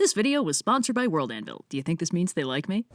This video was sponsored by World Anvil. Do you think this means they like me?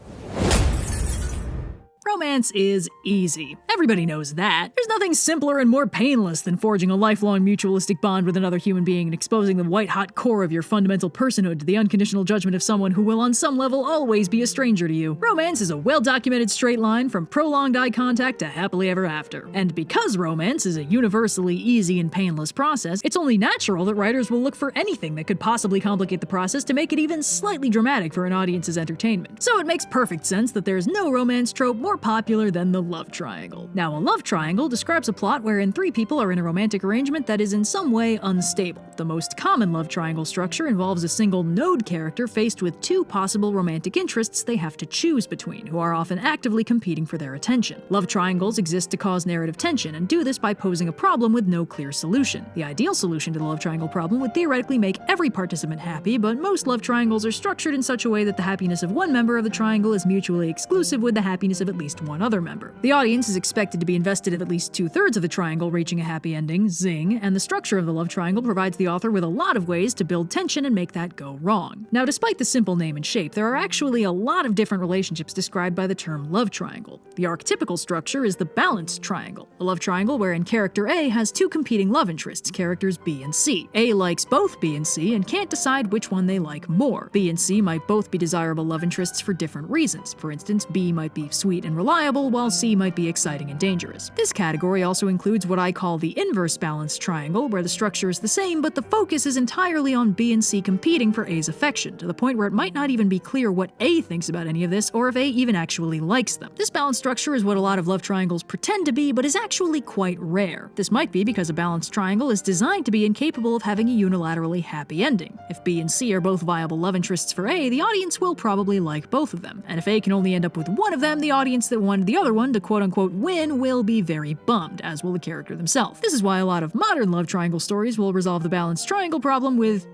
Romance is easy. Everybody knows that. There's nothing simpler and more painless than forging a lifelong mutualistic bond with another human being and exposing the white-hot core of your fundamental personhood to the unconditional judgment of someone who will on some level always be a stranger to you. Romance is a well-documented straight line from prolonged eye contact to happily ever after. And because romance is a universally easy and painless process, it's only natural that writers will look for anything that could possibly complicate the process to make it even slightly dramatic for an audience's entertainment. So it makes perfect sense that there's no romance trope more popular than the love triangle. Now, a love triangle describes a plot wherein three people are in a romantic arrangement that is in some way unstable. The most common love triangle structure involves a single node character faced with two possible romantic interests they have to choose between, who are often actively competing for their attention. Love triangles exist to cause narrative tension, and do this by posing a problem with no clear solution. The ideal solution to the love triangle problem would theoretically make every participant happy, but most love triangles are structured in such a way that the happiness of one member of the triangle is mutually exclusive with the happiness of at least one other member. The audience is expected to be invested in at least 2/3 of the triangle reaching a happy ending, zing, and the structure of the love triangle provides the author with a lot of ways to build tension and make that go wrong. Now, despite the simple name and shape, there are actually a lot of different relationships described by the term love triangle. The archetypical structure is the balanced triangle, a love triangle wherein character A has two competing love interests, characters B and C. A likes both B and C and can't decide which one they like more. B and C might both be desirable love interests for different reasons. For instance, B might be sweet and reliable, while C might be exciting and dangerous. This category also includes what I call the inverse balanced triangle, where the structure is the same, but the focus is entirely on B and C competing for A's affection, to the point where it might not even be clear what A thinks about any of this, or if A even actually likes them. This balanced structure is what a lot of love triangles pretend to be, but is actually quite rare. This might be because a balanced triangle is designed to be incapable of having a unilaterally happy ending. If B and C are both viable love interests for A, the audience will probably like both of them. And if A can only end up with one of them, the audience that wanted the other one to quote-unquote win will be very bummed, as will the character themselves. This is why a lot of modern love triangle stories will resolve the balanced triangle problem with,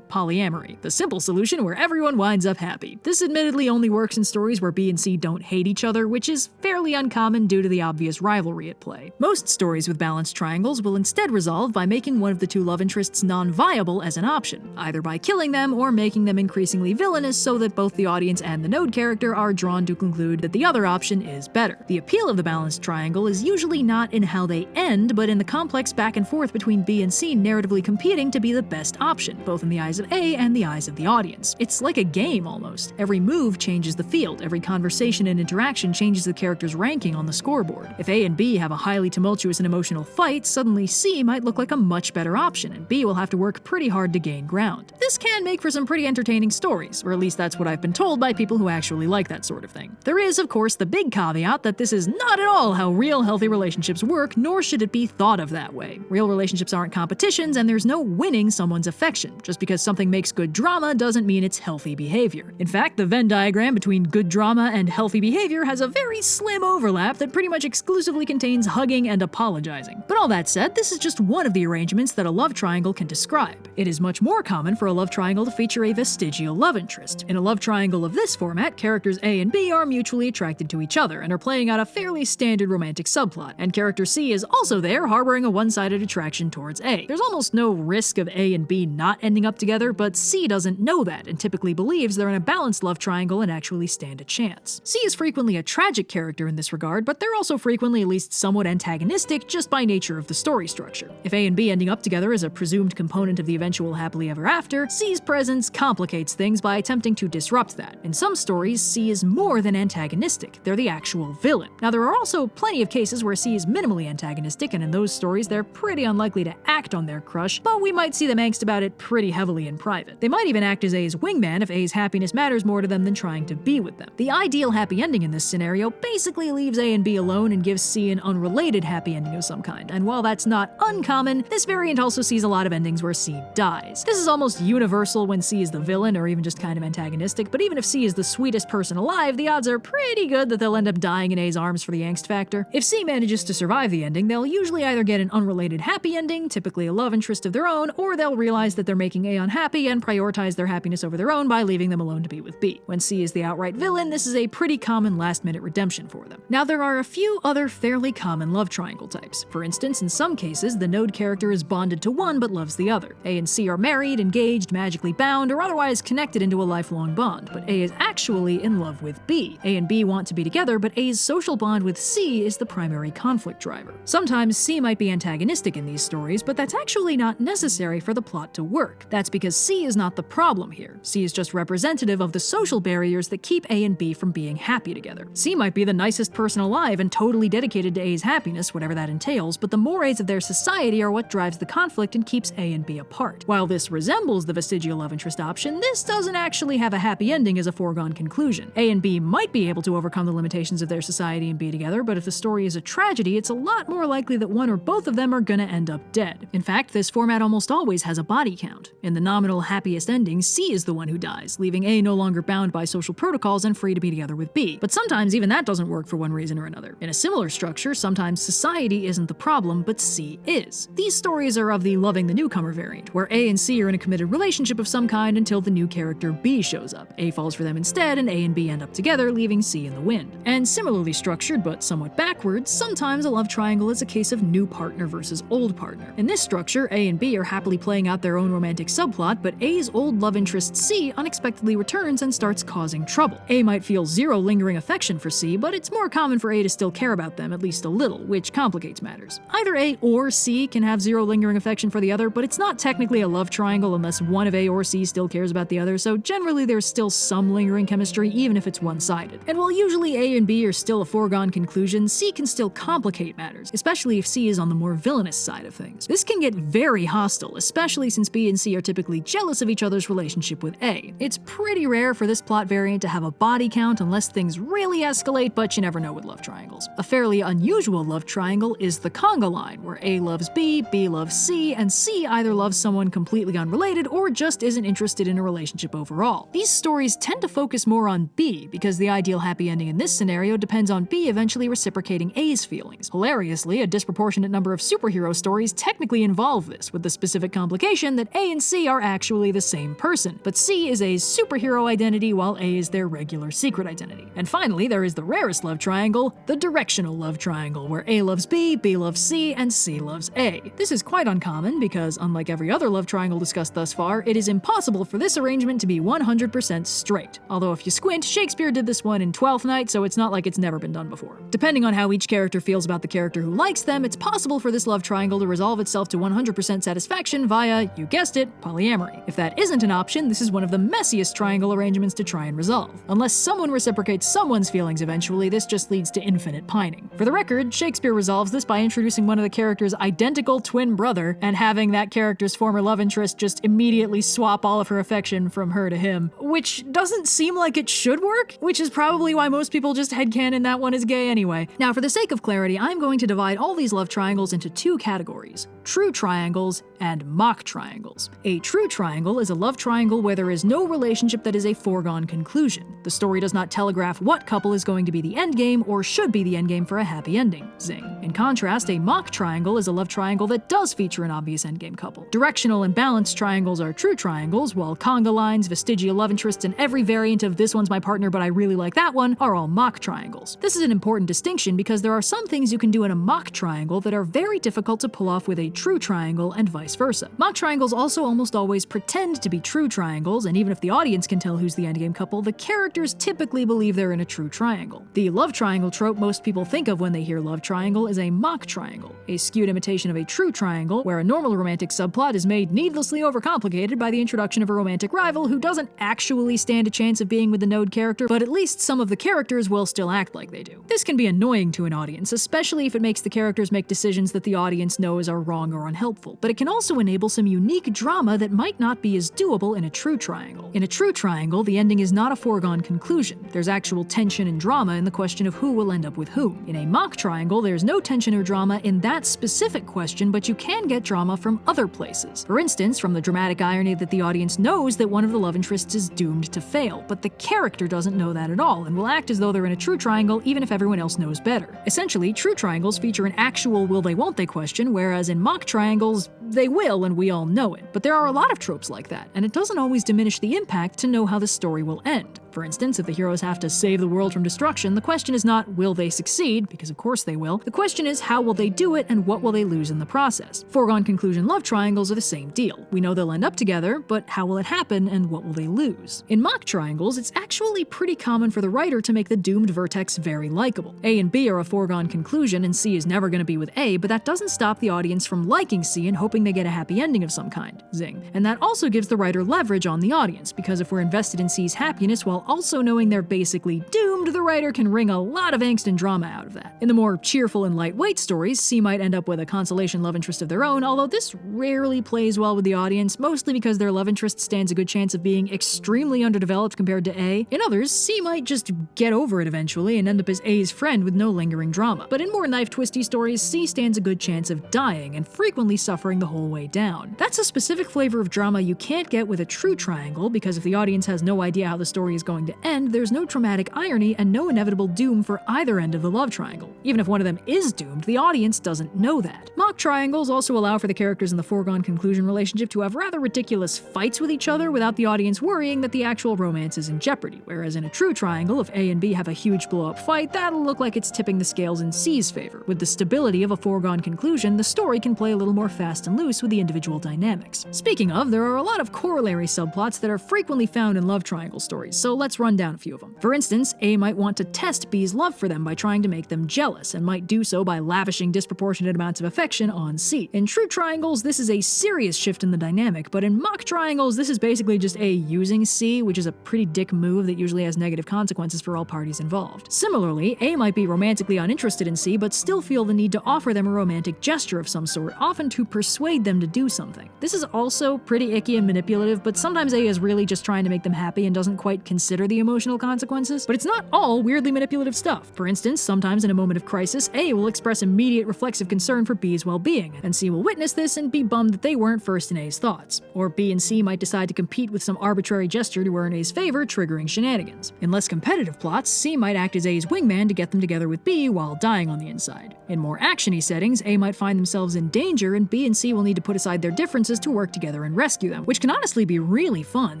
polyamory, the simple solution where everyone winds up happy. This admittedly only works in stories where B and C don't hate each other, which is fairly uncommon due to the obvious rivalry at play. Most stories with balanced triangles will instead resolve by making one of the two love interests non-viable as an option, either by killing them or making them increasingly villainous so that both the audience and the node character are drawn to conclude that the other option is better. The appeal of the balanced triangle is usually not in how they end, but in the complex back and forth between B and C narratively competing to be the best option, both in the eyes of A and the eyes of the audience. It's like a game almost. Every move changes the field, every conversation and interaction changes the character's ranking on the scoreboard. If A and B have a highly tumultuous and emotional fight, suddenly C might look like a much better option, and B will have to work pretty hard to gain ground. This can make for some pretty entertaining stories, or at least that's what I've been told by people who actually like that sort of thing. There is, of course, the big caveat that this is not at all how real healthy relationships work, nor should it be thought of that way. Real relationships aren't competitions, and there's no winning someone's affection. Just because something makes good drama doesn't mean it's healthy behavior. In fact, the Venn diagram between good drama and healthy behavior has a very slim overlap that pretty much exclusively contains hugging and apologizing. But all that said, this is just one of the arrangements that a love triangle can describe. It is much more common for a love triangle to feature a vestigial love interest. In a love triangle of this format, characters A and B are mutually attracted to each other and are playing out a fairly standard romantic subplot, and character C is also there, harboring a one-sided attraction towards A. There's almost no risk of A and B not ending up together, but C doesn't know that and typically believes they're in a balanced love triangle and actually stand a chance. C is frequently a tragic character in this regard, but they're also frequently at least somewhat antagonistic just by nature of the story structure. If A and B ending up together is a presumed component of the eventual happily ever after, C's presence complicates things by attempting to disrupt that. In some stories, C is more than antagonistic, they're the actual villain. Now, there are also plenty of cases where C is minimally antagonistic, and in those stories they're pretty unlikely to act on their crush, but we might see them angst about it pretty heavily in private. They might even act as A's wingman if A's happiness matters more to them than trying to be with them. The ideal happy ending in this scenario basically leaves A and B alone and gives C an unrelated happy ending of some kind, and while that's not uncommon, this variant also sees a lot of endings where C dies. This is almost universal when C is the villain or even just kind of antagonistic, but even if C is the sweetest person alive, the odds are pretty good that they'll end end up dying in A's arms for the angst factor. If C manages to survive the ending, they'll usually either get an unrelated happy ending, typically a love interest of their own, or they'll realize that they're making A unhappy and prioritize their happiness over their own by leaving them alone to be with B. When C is the outright villain, this is a pretty common last-minute redemption for them. Now, there are a few other fairly common love triangle types. For instance, in some cases, the node character is bonded to one but loves the other. A and C are married, engaged, magically bound, or otherwise connected into a lifelong bond, but A is actually in love with B. A and B want to be together, but A's social bond with C is the primary conflict driver. Sometimes C might be antagonistic in these stories, but that's actually not necessary for the plot to work. That's because C is not the problem here. C is just representative of the social barriers that keep A and B from being happy together. C might be the nicest person alive and totally dedicated to A's happiness, whatever that entails, but the mores of their society are what drives the conflict and keeps A and B apart. While this resembles the vestigial love interest option, this doesn't actually have a happy ending as a foregone conclusion. A and B might be able to overcome the limitations of their society and be together, but if the story is a tragedy, it's a lot more likely that one or both of them are gonna end up dead. In fact, this format almost always has a body count. In the nominal happiest ending, C is the one who dies, leaving A no longer bound by social protocols and free to be together with B. But sometimes even that doesn't work for one reason or another. In a similar structure, sometimes society isn't the problem, but C is. These stories are of the loving the newcomer variant, where A and C are in a committed relationship of some kind until the new character B shows up. A falls for them instead, and A and B end up together, leaving C in the wind. And similarly structured, but somewhat backwards, sometimes a love triangle is a case of new partner versus old partner. In this structure, A and B are happily playing out their own romantic subplot, but A's old love interest C unexpectedly returns and starts causing trouble. A might feel zero lingering affection for C, but it's more common for A to still care about them, at least a little, which complicates matters. Either A or C can have zero lingering affection for the other, but it's not technically a love triangle unless one of A or C still cares about the other, so generally there's still some lingering chemistry even if it's one-sided. And while usually A and B are still a foregone conclusion, C can still complicate matters, especially if C is on the more villainous side of things. This can get very hostile, especially since B and C are typically jealous of each other's relationship with A. It's pretty rare for this plot variant to have a body count unless things really escalate, but you never know with love triangles. A fairly unusual love triangle is the CONGA line, where A loves B loves C, and C either loves someone completely unrelated or just isn't interested in a relationship overall. These stories tend to focus more on B, because the ideal happy ending in this scenario depends on B eventually reciprocating A's feelings. Hilariously, a disproportionate number of superhero stories technically involve this, with the specific complication that A and C are actually the same person, but C is A's superhero identity while A is their regular secret identity. And finally, there is the rarest love triangle, the directional love triangle, where A loves B loves C, and C loves A. This is quite uncommon because, unlike every other love triangle discussed thus far, it is impossible for this arrangement to be 100% straight. Although if you squint, Shakespeare did this one in Twelfth Night, so it's not like it's never been done before. Depending on how each character feels about the character who likes them, it's possible for this love triangle to resolve itself to 100% satisfaction via, you guessed it, polyamory. If that isn't an option, this is one of the messiest triangle arrangements to try and resolve. Unless someone reciprocates someone's feelings eventually, this just leads to infinite pining. For the record, Shakespeare resolves this by introducing one of the character's identical twin brother and having that character's former love interest just immediately swap all of her affection from her to him, which doesn't seem like it should work, which is probably why most people just headcanon that one is gay anyway. Now, for the sake of clarity, I'm going to divide all these love triangles into two categories: true triangles and mock triangles. A true triangle is a love triangle where there is no relationship that is a foregone conclusion. The story does not telegraph what couple is going to be the endgame or should be the endgame for a happy ending. Zing. In contrast, a mock triangle is a love triangle that does feature an obvious endgame couple. Directional and balanced triangles are true triangles, while CONGA lines, vestigial love interests, and every variant of this one's my partner but I really like that one are all mock triangles. This is an important distinction because there are some things you can do in a mock triangle that are very difficult to pull off with a true triangle and vice versa. Mock triangles also almost always pretend to be true triangles, and even if the audience can tell who's the endgame couple, the characters typically believe they're in a true triangle. The love triangle trope most people think of when they hear love triangle is a mock triangle, a skewed imitation of a true triangle where a normal romantic subplot is made needlessly overcomplicated by the introduction of a romantic rival who doesn't actually stand a chance of being with the node character, but at least some of the characters will still act like they do. This can be annoying to an audience, especially if it makes the characters make decisions that the audience knows are wrong wrong or unhelpful, but it can also enable some unique drama that might not be as doable in a true triangle. In a true triangle, the ending is not a foregone conclusion. There's actual tension and drama in the question of who will end up with whom. In a mock triangle, there's no tension or drama in that specific question, but you can get drama from other places. For instance, from the dramatic irony that the audience knows that one of the love interests is doomed to fail, but the character doesn't know that at all and will act as though they're in a true triangle even if everyone else knows better. Essentially, true triangles feature an actual will they won't they question, whereas in mock triangles, they will and we all know it. But there are a lot of tropes like that, and it doesn't always diminish the impact to know how the story will end. For instance, if the heroes have to save the world from destruction, the question is not will they succeed, because of course they will. The question is how will they do it and what will they lose in the process. Foregone conclusion love triangles are the same deal. We know they'll end up together, but how will it happen and what will they lose? In mock triangles, it's actually pretty common for the writer to make the doomed vertex very likable. A and B are a foregone conclusion and C is never going to be with A, but that doesn't stop the audience from liking C and hoping they get a happy ending of some kind. Zing. And that also gives the writer leverage on the audience, because if we're invested in C's happiness while also knowing they're basically doomed, the writer can wring a lot of angst and drama out of that. In the more cheerful and lightweight stories, C might end up with a consolation love interest of their own, although this rarely plays well with the audience, mostly because their love interest stands a good chance of being extremely underdeveloped compared to A. In others, C might just get over it eventually and end up as A's friend with no lingering drama. But in more knife-twisty stories, C stands a good chance of dying and frequently suffering the whole way down. That's a specific flavor of drama you can't get with a true triangle, because if the audience has no idea how the story is going to end, there's no traumatic irony and no inevitable doom for either end of the love triangle. Even if one of them is doomed, the audience doesn't know that. Mock triangles also allow for the characters in the foregone conclusion relationship to have rather ridiculous fights with each other without the audience worrying that the actual romance is in jeopardy, whereas in a true triangle, if A and B have a huge blow-up fight, that'll look like it's tipping the scales in C's favor. With the stability of a foregone conclusion, the story can play a little more fast and loose with the individual dynamics. Speaking of, there are a lot of corollary subplots that are frequently found in love triangle stories, so let's run down a few of them. For instance, A might want to test B's love for them by trying to make them jealous, and might do so by lavishing disproportionate amounts of affection on C. In true triangles, this is a serious shift in the dynamic, but in mock triangles, this is basically just A using C, which is a pretty dick move that usually has negative consequences for all parties involved. Similarly, A might be romantically uninterested in C, but still feel the need to offer them a romantic gesture of some sort, often to persuade them to do something. This is also pretty icky and manipulative, but sometimes A is really just trying to make them happy and doesn't quite consider the emotional consequences. But it's not all weirdly manipulative stuff. For instance, sometimes in a moment of crisis, A will express immediate reflexive concern for B's well-being, and C will witness this and be bummed that they weren't first in A's thoughts. Or B and C might decide to compete with some arbitrary gesture to earn A's favor, triggering shenanigans. In less competitive plots, C might act as A's wingman to get them together with B while dying on the inside. In more action-y settings, A might find themselves in danger, and B and C will need to put aside their differences to work together and rescue them, which can honestly be really fun,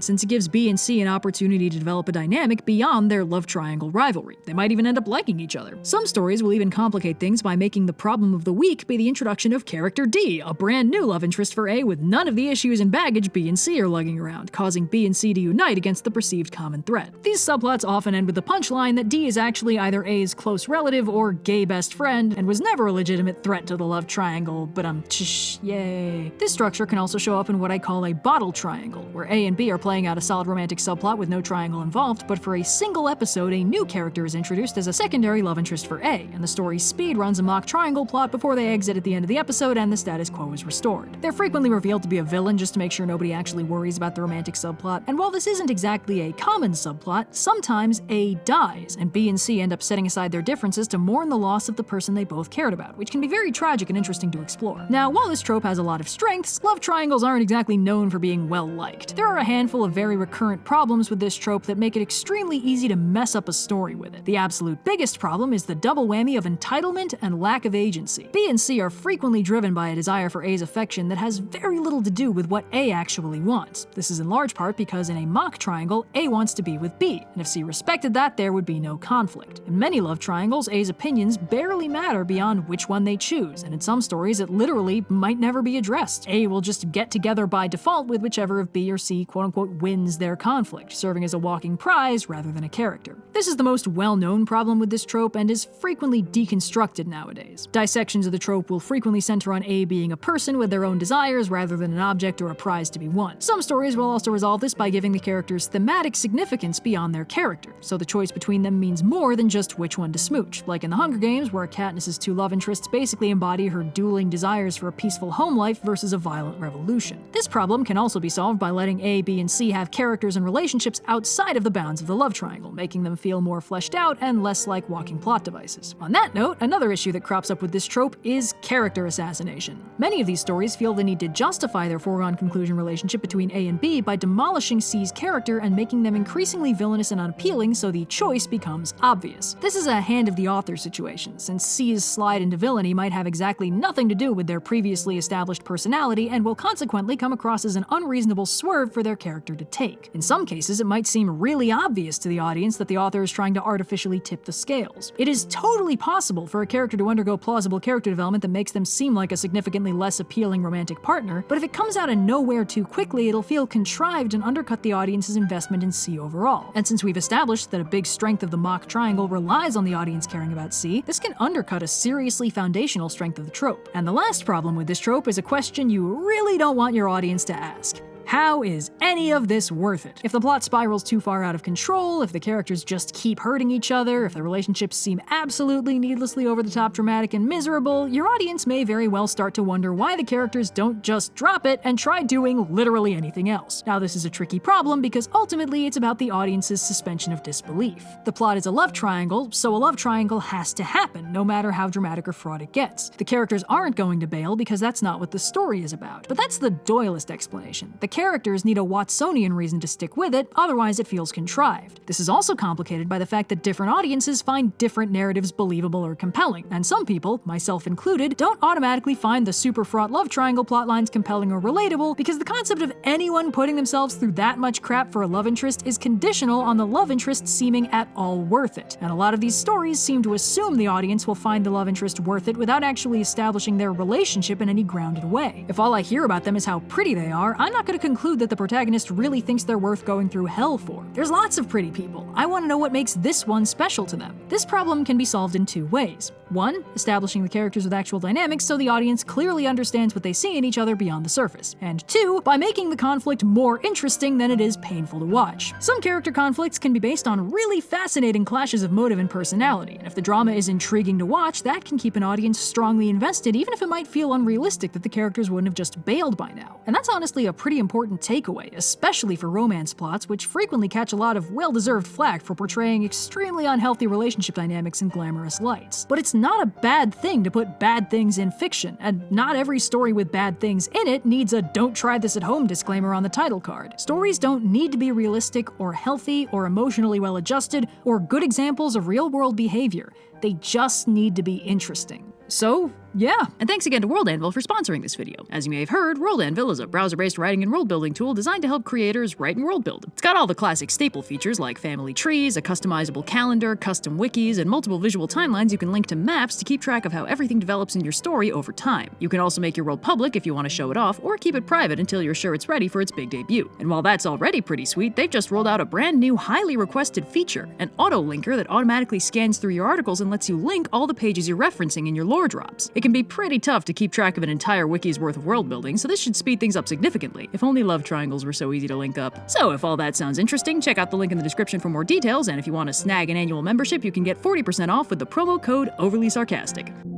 since it gives B and C an opportunity to develop a dynamic beyond their love triangle rivalry. They might even end up liking each other. Some stories will even complicate things by making the problem of the week be the introduction of character D, a brand new love interest for A with none of the issues and baggage B and C are lugging around, causing B and C to unite against the perceived common threat. These subplots often end with the punchline that D is actually either A's close relative or gay best friend, and was never a legitimate threat to the love triangle, but yay. This structure can also show up in what I call a bottle triangle, where A and B are playing out a solid romantic subplot with no triangle involved, but for a single episode, a new character is introduced as a secondary love interest for A, and the story speed runs a mock triangle plot before they exit at the end of the episode and the status quo is restored. They're frequently revealed to be a villain just to make sure nobody actually worries about the romantic subplot, and while this isn't exactly a common subplot, sometimes A dies, and B and C end up setting aside their differences to mourn the loss of the person they both cared about, which can be very tragic and interesting to explore. Now, while this trope has a lot of strengths, love triangles aren't exactly known for being well-liked. There are a handful of very recurrent problems with this trope that make it extremely easy to mess up a story with it. The absolute biggest problem is the double whammy of entitlement and lack of agency. B and C are frequently driven by a desire for A's affection that has very little to do with what A actually wants. This is in large part because in a mock triangle, A wants to be with B, and if C respected that, there would be no conflict. In many love triangles, A's opinions barely matter beyond which one they choose, and in some stories it literally might never be addressed. A will just get together by default with whichever of B or C quote-unquote wins their conflict, serving as a walking walking prize rather than a character. This is the most well-known problem with this trope and is frequently deconstructed nowadays. Dissections of the trope will frequently center on A being a person with their own desires rather than an object or a prize to be won. Some stories will also resolve this by giving the characters thematic significance beyond their character, so the choice between them means more than just which one to smooch, like in The Hunger Games, where Katniss's two love interests basically embody her dueling desires for a peaceful home life versus a violent revolution. This problem can also be solved by letting A, B, and C have characters and relationships outside of the bounds of the love triangle, making them feel more fleshed out and less like walking plot devices. On that note, another issue that crops up with this trope is character assassination. Many of these stories feel the need to justify their foregone conclusion relationship between A and B by demolishing C's character and making them increasingly villainous and unappealing so the choice becomes obvious. This is a hand of the author situation, since C's slide into villainy might have exactly nothing to do with their previously established personality and will consequently come across as an unreasonable swerve for their character to take. In some cases, it might seem really obvious to the audience that the author is trying to artificially tip the scales. It is totally possible for a character to undergo plausible character development that makes them seem like a significantly less appealing romantic partner, but if it comes out of nowhere too quickly, it'll feel contrived and undercut the audience's investment in C overall. And since we've established that a big strength of the mock triangle relies on the audience caring about C, this can undercut a seriously foundational strength of the trope. And the last problem with this trope is a question you really don't want your audience to ask. How is any of this worth it? If the plot spirals too far out of control, if the characters just keep hurting each other, if the relationships seem absolutely needlessly over-the-top dramatic and miserable, your audience may very well start to wonder why the characters don't just drop it and try doing literally anything else. Now, this is a tricky problem because ultimately it's about the audience's suspension of disbelief. The plot is a love triangle, so a love triangle has to happen, no matter how dramatic or fraught it gets. The characters aren't going to bail because that's not what the story is about. But that's the Doyleist explanation. The characters need a Watsonian reason to stick with it, otherwise it feels contrived. This is also complicated by the fact that different audiences find different narratives believable or compelling, and some people, myself included, don't automatically find the super fraught love triangle plotlines compelling or relatable because the concept of anyone putting themselves through that much crap for a love interest is conditional on the love interest seeming at all worth it. And a lot of these stories seem to assume the audience will find the love interest worth it without actually establishing their relationship in any grounded way. If all I hear about them is how pretty they are, I'm not going to conclude that the protagonist really thinks they're worth going through hell for. There's lots of pretty people. I want to know what makes this one special to them. This problem can be solved in two ways. One, establishing the characters with actual dynamics so the audience clearly understands what they see in each other beyond the surface. And two, by making the conflict more interesting than it is painful to watch. Some character conflicts can be based on really fascinating clashes of motive and personality, and if the drama is intriguing to watch, that can keep an audience strongly invested even if it might feel unrealistic that the characters wouldn't have just bailed by now. And that's honestly a pretty important takeaway, especially for romance plots, which frequently catch a lot of well-deserved flack for portraying extremely unhealthy relationship dynamics in glamorous lights. But it's not a bad thing to put bad things in fiction, and not every story with bad things in it needs a "don't try this at home" disclaimer on the title card. Stories don't need to be realistic or healthy or emotionally well-adjusted or good examples of real-world behavior. They just need to be interesting. So, yeah. And thanks again to World Anvil for sponsoring this video. As you may have heard, World Anvil is a browser-based writing and world-building tool designed to help creators write and world-build. It's got all the classic staple features like family trees, a customizable calendar, custom wikis, and multiple visual timelines you can link to maps to keep track of how everything develops in your story over time. You can also make your world public if you want to show it off, or keep it private until you're sure it's ready for its big debut. And while that's already pretty sweet, they've just rolled out a brand new, highly requested feature, an auto-linker that automatically scans through your articles and lets you link all the pages you're referencing in your lore drops. It can be pretty tough to keep track of an entire wiki's worth of world building, so this should speed things up significantly. If only love triangles were so easy to link up. So if all that sounds interesting, check out the link in the description for more details, and if you want to snag an annual membership, you can get 40% off with the promo code OverlySarcastic.